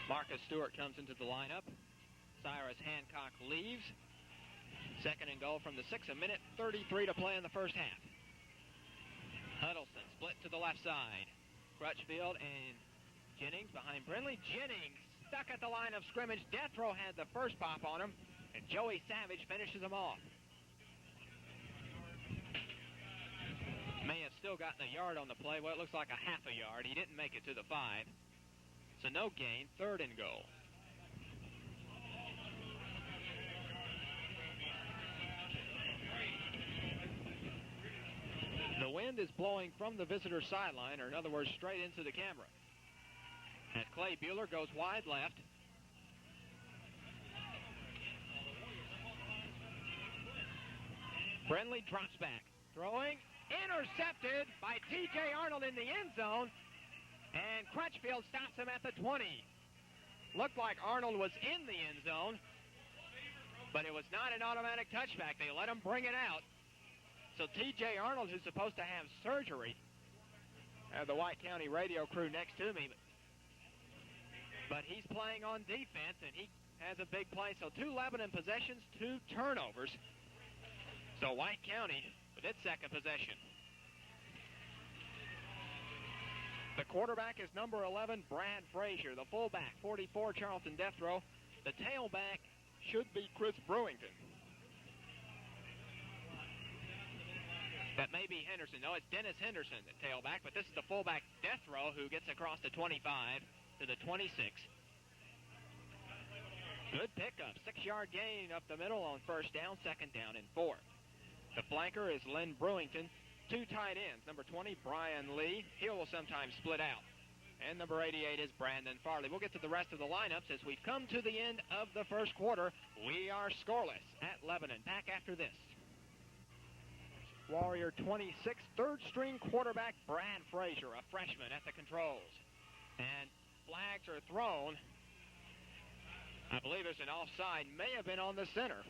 Marcus Stewart comes into the lineup. Cyrus Hancock leaves. Second and goal from the 6, a minute 33 to play in the first half. Huddleston split to the left side. Crutchfield and Jennings behind Brindley. Jennings stuck at the line of scrimmage. Death Row had the first pop on him, and Joey Savage finishes him off. May have still gotten a yard on the play. Well, it looks like a half a yard. He didn't make it to the 5. So no gain, third and goal. The wind is blowing from the visitor sideline, or in other words, straight into the camera. As Clay Bueller goes wide left. Brindley drops back. Throwing. Intercepted by T.J. Arnold in the end zone. And Crutchfield stops him at the 20. Looked like Arnold was in the end zone, but it was not an automatic touchback. They let him bring it out. So T.J. Arnold, who's supposed to have surgery, I have the White County radio crew next to me, but he's playing on defense, and he has a big play. So 2 Lebanon possessions, 2 turnovers. So White County with its second possession. The quarterback is number 11, Brad Frazier. The fullback, 44, Charleston Death Row. The tailback should be Chris Brewington. That may be Henderson. No, it's Dennis Henderson, the tailback, but this is the fullback, Death Row, who gets across the 25 to the 26. Good pickup. 6-yard gain up the middle on first down, second down and 4. The flanker is Lynn Brewington. 2 tight ends. Number 20, Brian Lee. He will sometimes split out. And number 88 is Brandon Farley. We'll get to the rest of the lineups as we've come to the end of the first quarter. We are scoreless at Lebanon. Back after this. Warrior 26, third-string quarterback Brad Frazier, a freshman, at the controls. And flags are thrown. I believe there's an offside. May have been on the center.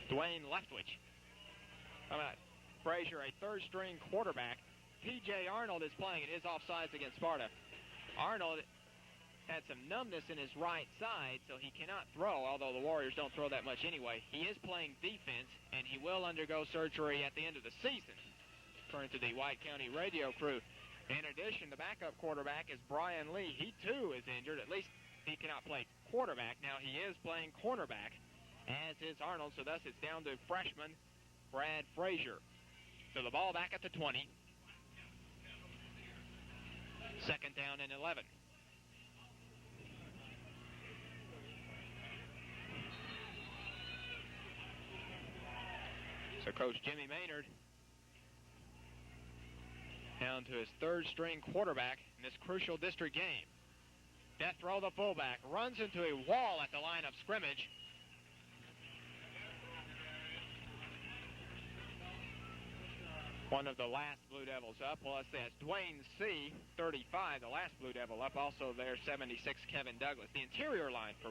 Dwayne Leftwich. How about Frazier, a third-string quarterback? T.J. Arnold is playing. It is offsides against Sparta. Arnold had some numbness in his right side, so he cannot throw, although the Warriors don't throw that much anyway. He is playing defense, and he will undergo surgery at the end of the season, according to the White County radio crew. In addition, the backup quarterback is Brian Lee. He, too, is injured. At least he cannot play quarterback. Now he is playing cornerback, as is Arnold, so thus it's down to freshman Brad Frazier. So the ball back at the 20. Second down and 11. So Coach Jimmy Maynard down to his third-string quarterback in this crucial district game. Death Row, the fullback, runs into a wall at the line of scrimmage. One of the last Blue Devils up. Plus, that's Dwayne C., 35, the last Blue Devil up. Also there, 76, Kevin Douglas. The interior line for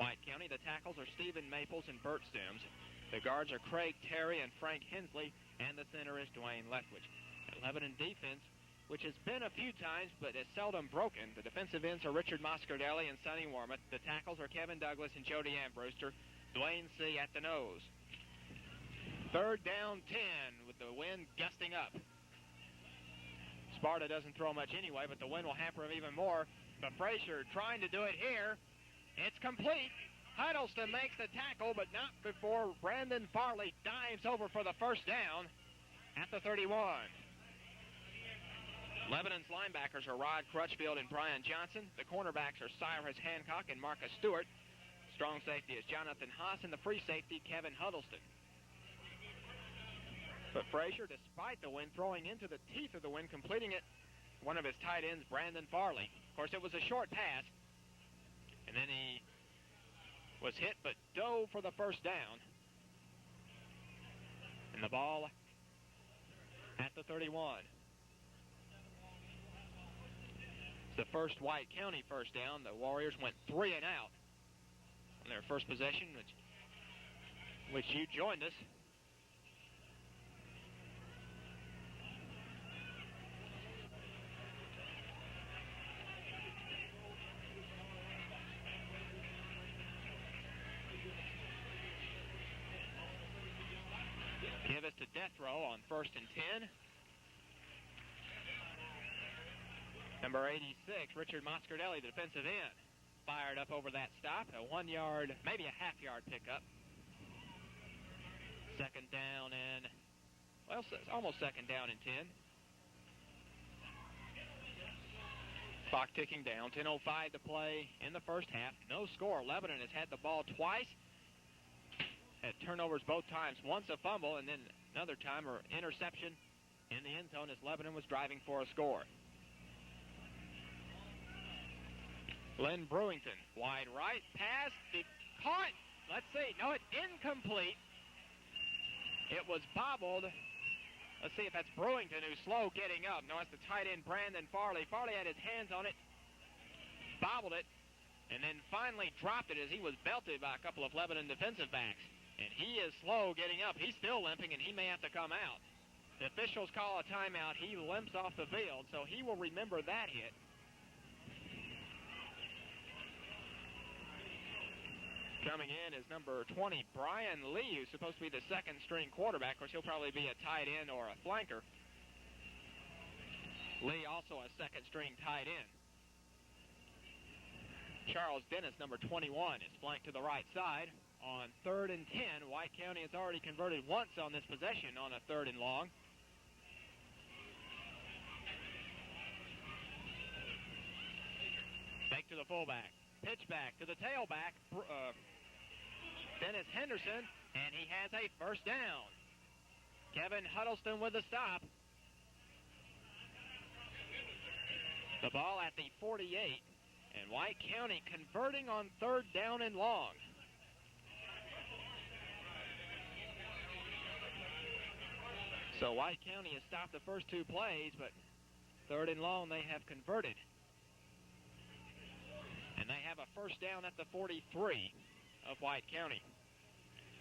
White County, the tackles are Stephen Maples and Bert Sims. The guards are Craig Terry and Frank Hensley, and the center is Dwayne Leftwich. At Lebanon defense, which has been a few times but is seldom broken, the defensive ends are Richard Moscardelli and Sonny Wormuth. The tackles are Kevin Douglas and Jody Ambruster. Dwayne C. at the nose. Third down 10 with the wind gusting up. Sparta doesn't throw much anyway, but the wind will hamper him even more. But Frazier trying to do it here. It's complete. Huddleston makes the tackle, but not before Brandon Farley dives over for the first down at the 31. Lebanon's linebackers are Rod Crutchfield and Brian Johnson. The cornerbacks are Cyrus Hancock and Marcus Stewart. Strong safety is Jonathan Haas, and the free safety, Kevin Huddleston. But Frazier, despite the wind, throwing into the teeth of the wind, completing it, one of his tight ends, Brandon Farley. Of course, it was a short pass, and then he was hit but dove for the first down. And the ball at the 31. It's the first White County first down. The Warriors went 3 and out on their first possession, which you joined us. to death row on 1st and 10. Number 86, Richard Moscardelli, the defensive end, fired up over that stop. A 1 yard, maybe a half yard pickup. Second down and, well, it's almost second down and 10. Clock ticking down, 10:05 to play in the first half. No score. Lebanon has had the ball twice. Had turnovers both times. Once a fumble and then another time or interception in the end zone as Lebanon was driving for a score. Glenn Brewington, wide right, pass, caught. Let's see. No, it's incomplete. It was bobbled. Let's see if that's Brewington who's slow getting up. No, it's the tight end Brandon Farley. Farley had his hands on it, bobbled it, and then finally dropped it as he was belted by a couple of Lebanon defensive backs. And he is slow getting up. He's still limping, and he may have to come out. The officials call a timeout. He limps off the field, so he will remember that hit. Coming in is number 20, Brian Lee, who's supposed to be the second-string quarterback. Of course, he'll probably be a tight end or a flanker. Lee also a second-string tight end. Charles Dennis, number 21, is flanked to the right side. On 3rd and 10, White County has already converted once on this possession on a 3rd and long. Fake to the fullback. Pitch back to the tailback. Dennis Henderson, and he has a first down. Kevin Huddleston with the stop. The ball at the 48, and White County converting on 3rd down and long. So White County has stopped the first two plays, but 3rd and long they have converted. And they have a first down at the 43 of White County.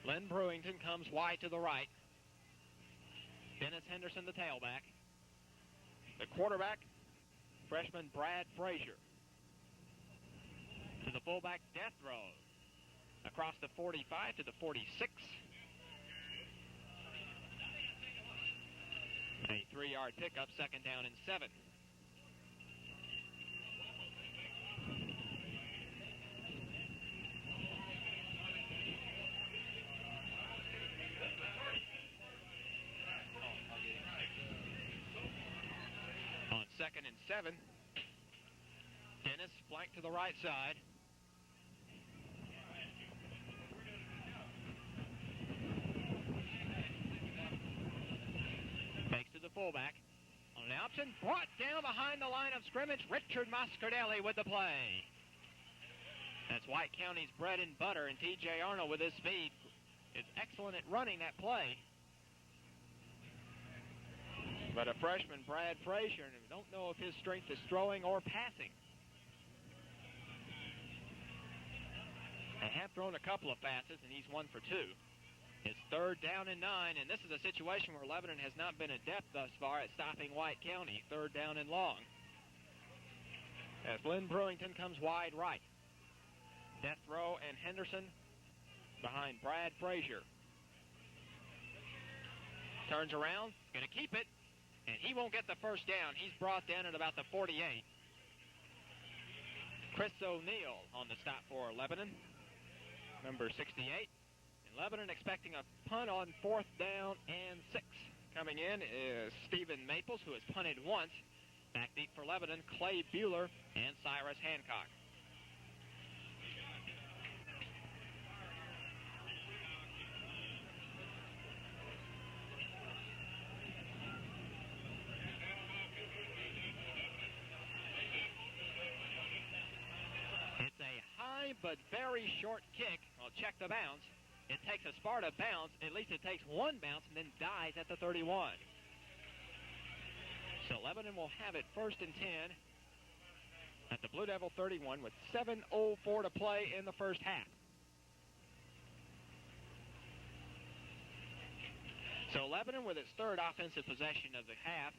Len Brewington comes wide to the right. Dennis Henderson, the tailback. The quarterback, freshman Brad Frazier. To the fullback, death row. Across the 45 to the 46. A 3-yard pickup, second down and 7. On 2nd and 7, Dennis flanked to the right side. Fakes to the fullback. On an option, brought down behind the line of scrimmage, Richard Moscardelli with the play. That's White County's bread and butter, and T.J. Arnold with his speed is excellent at running that play. But a freshman, Brad Frazier, and we don't know if his strength is throwing or passing. They have thrown a couple of passes, and he's 1 for 2. It's 3rd down and 9, and this is a situation where Lebanon has not been adept thus far at stopping White County. 3rd down and long. As Glenn Brewington comes wide right. Death row and Henderson behind Brad Frazier. Turns around, going to keep it. And he won't get the first down. He's brought down at about the 48. Chris O'Neill on the stop for Lebanon, number 68. And Lebanon expecting a punt on 4th down and 6. Coming in is Stephen Maples, who has punted once. Back deep for Lebanon, Clay Bueller and Cyrus Hancock. But very short kick. Well, check the bounce. It takes a Sparta bounce. At least it takes one bounce and then dies at the 31. So Lebanon will have it 1st and 10 at the Blue Devil 31 with 7:04 to play in the first half. So Lebanon with its 3rd offensive possession of the half.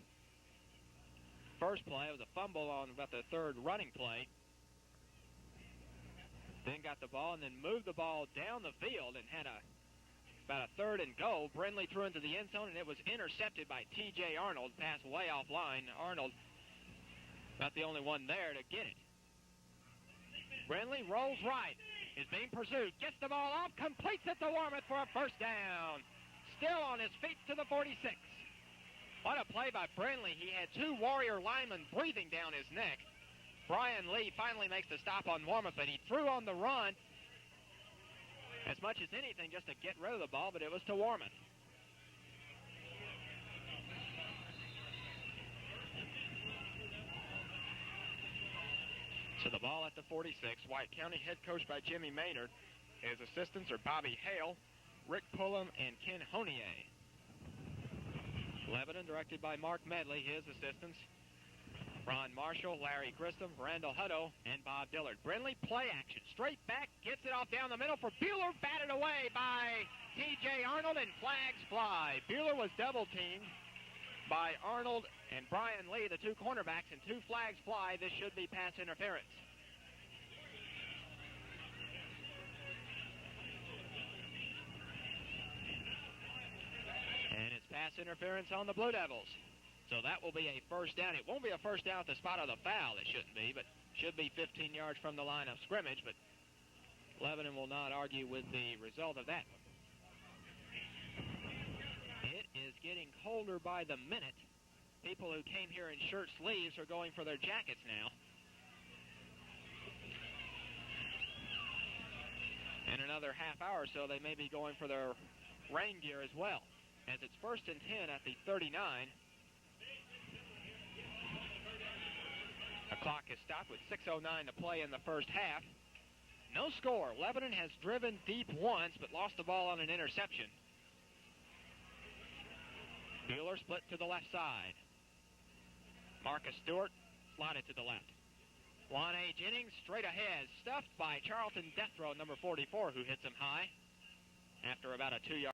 First play was a fumble on about the 3rd running play. Then got the ball and then moved the ball down the field and had About a 3rd and goal. Brindley threw into the end zone, and it was intercepted by T.J. Arnold. Pass way offline. Arnold, not the only one there to get it. Brindley rolls right. Is being pursued. Gets the ball off. Completes it to Warmoth for a first down. Still on his feet to the 46. What a play by Brindley. He had 2 Warrior linemen breathing down his neck. Brian Lee finally makes the stop on Warmoth, but he threw on the run as much as anything just to get rid of the ball, but it was to Warmoth. So the ball at the 46. White County head coach by Jimmy Maynard. His assistants are Bobby Hale, Rick Pullum, and Ken Honier. Lebanon directed by Mark Medley. His assistants, Ron Marshall, Larry Grissom, Randall Hutto, and Bob Dillard. Brindley play action. Straight back, gets it off down the middle for Bueller. Batted away by T.J. Arnold, and flags fly. Bueller was double-teamed by Arnold and Brian Lee, the 2 cornerbacks, and 2 flags fly. This should be pass interference. And it's pass interference on the Blue Devils. So that will be a first down. It won't be a first down at the spot of the foul. It shouldn't be, but should be 15 yards from the line of scrimmage. But Lebanon will not argue with the result of that. It is getting colder by the minute. People who came here in shirt sleeves are going for their jackets now. In another half hour or so, they may be going for their rain gear as well. As it's 1st and 10 at the 39. The clock is stopped with 6:09 to play in the first half. No score. Lebanon has driven deep once, but lost the ball on an interception. Bueller split to the left side. Marcus Stewart slotted to the left. Lonnie Jennings straight ahead, stuffed by Charlton Deathrow, number 44, who hits him high after about a 2-yard